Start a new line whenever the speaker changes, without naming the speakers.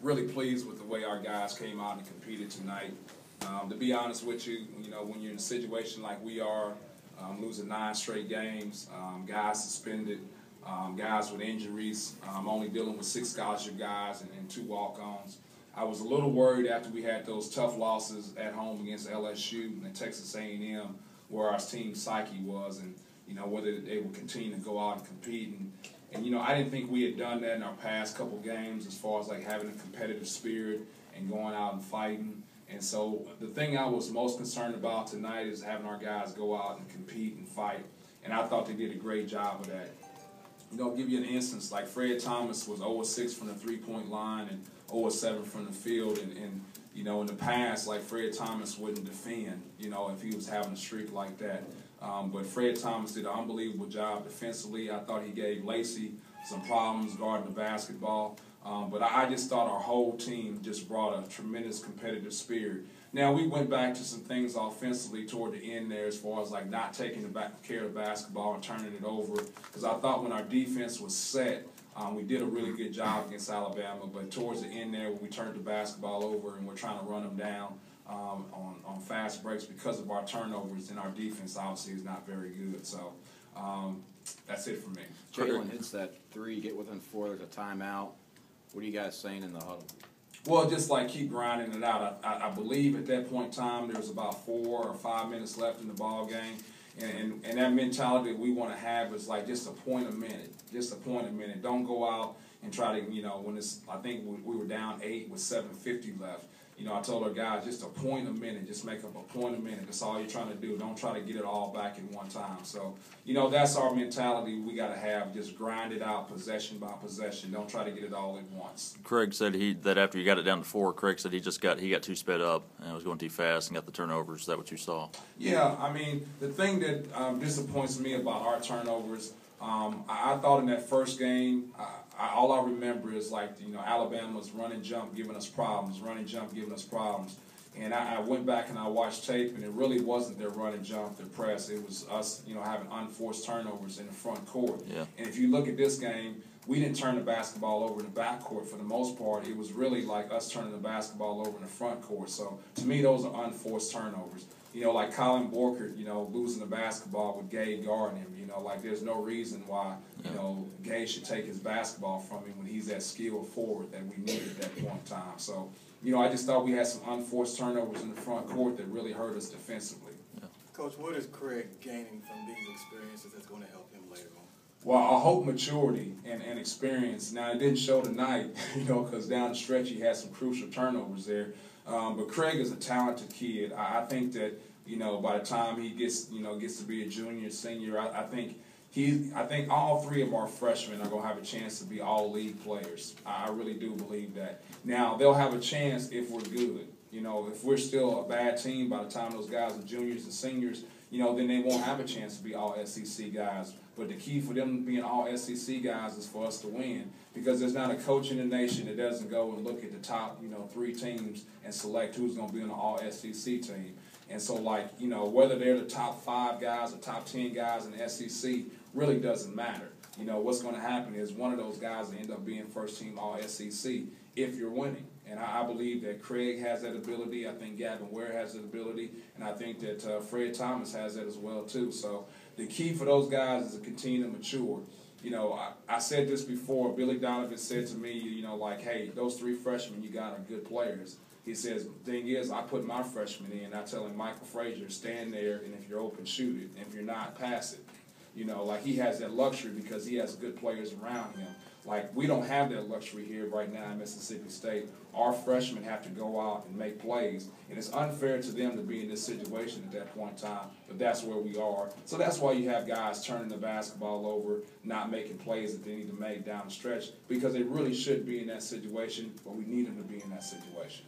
Really pleased with the way our guys came out and competed tonight. To be honest with you, when you're in a situation like we are, losing 9 straight games, guys suspended, guys with injuries, only dealing with 6 scholarship guys and 2 walk-ons. I was a little worried after we had those tough losses at home against LSU and Texas A&M, where our team psyche was, and whether they would continue to go out and compete. And I didn't think we had done that in our past couple games as far as like having a competitive spirit and going out and fighting. And so the thing I was most concerned about tonight is having our guys go out and compete and fight. And I thought they did a great job of that. I'll give you an instance, like Fred Thomas was 0-6 from the 3-point line and 0-7 from the field. And in the past, like Fred Thomas wouldn't defend, if he was having a streak like that. But Fred Thomas did an unbelievable job defensively. I thought he gave Lacey some problems guarding the basketball. But I just thought our whole team just brought a tremendous competitive spirit. Now, we went back to some things offensively toward the end there as far as like not taking care of the basketball and turning it over. Because I thought when our defense was set, we did a really good job against Alabama. But towards the end there, when we turned the basketball over and we're trying to run them down on fast breaks because of our turnovers, and our defense obviously is not very good. So that's it for me.
Jalen hits that 3, get within 4, there's a timeout. What are you guys saying in the huddle?
Well, just like keep grinding it out. I believe at that point in time there was about 4 or 5 minutes left in the ball game. And that mentality that we want to have is like just a point a minute. Just a point a minute. Don't go out and try to, when it's, I think we were down 8 with 7:50 left. I told our guys, just a point a minute. Just make up a point a minute. That's all you're trying to do. Don't try to get it all back in one time. So, that's our mentality we got to have. Just grind it out possession by possession. Don't try to get it all at once.
Craig said that after you got it down to 4, Craig said he got too sped up and was going too fast and got the turnovers. Is that what you saw?
Yeah, I mean, the thing that disappoints me about our turnovers, I thought in that first game, all I remember is like, Alabama's run and jump giving us problems, run and jump giving us problems. And I went back and I watched tape, and it really wasn't their run and jump, their press. It was us, having unforced turnovers in the front court.
Yeah.
And if you look at this game, we didn't turn the basketball over in the back court for the most part. It was really like us turning the basketball over in the front court. So to me, those are unforced turnovers. Like Colin Borkert, losing the basketball with Gay guarding him. Like there's no reason why, Gay should take his basketball from him when he's that skilled forward that we needed at that point in time. So, I just thought we had some unforced turnovers in the front court that really hurt us defensively.
Yeah.
Coach, what is Craig gaining from these experiences that's going to help him later on?
Well, I hope maturity and experience. Now, it didn't show tonight, because down the stretch he had some crucial turnovers there. But Craig is a talented kid. I think that, by the time he gets to be a junior, senior, I think all 3 of our freshmen are going to have a chance to be all league players. I really do believe that. Now, they'll have a chance if we're good. If we're still a bad team by the time those guys are juniors and seniors, then they won't have a chance to be all SEC guys. But the key for them being all SEC guys is for us to win, because there's not a coach in the nation that doesn't go and look at the top, 3 teams and select who's going to be on the all SEC team. And so, whether they're the top 5 guys or top 10 guys in the SEC really doesn't matter. What's going to happen is one of those guys will end up being first team all SEC if you're winning. And I believe that Craig has that ability. I think Gavin Ware has that ability. And I think that Fred Thomas has that as well, too. So the key for those guys is to continue to mature. I said this before. Billy Donovan said to me, hey, those 3 freshmen you got are good players. He says, the thing is, I put my freshman in. I tell him, Michael Frazier, stand there, and if you're open, shoot it. And if you're not, pass it. He has that luxury because he has good players around him. We don't have that luxury here right now in Mississippi State. Our freshmen have to go out and make plays, and it's unfair to them to be in this situation at that point in time, but that's where we are. So that's why you have guys turning the basketball over, not making plays that they need to make down the stretch, because they really should be in that situation, but we need them to be in that situation.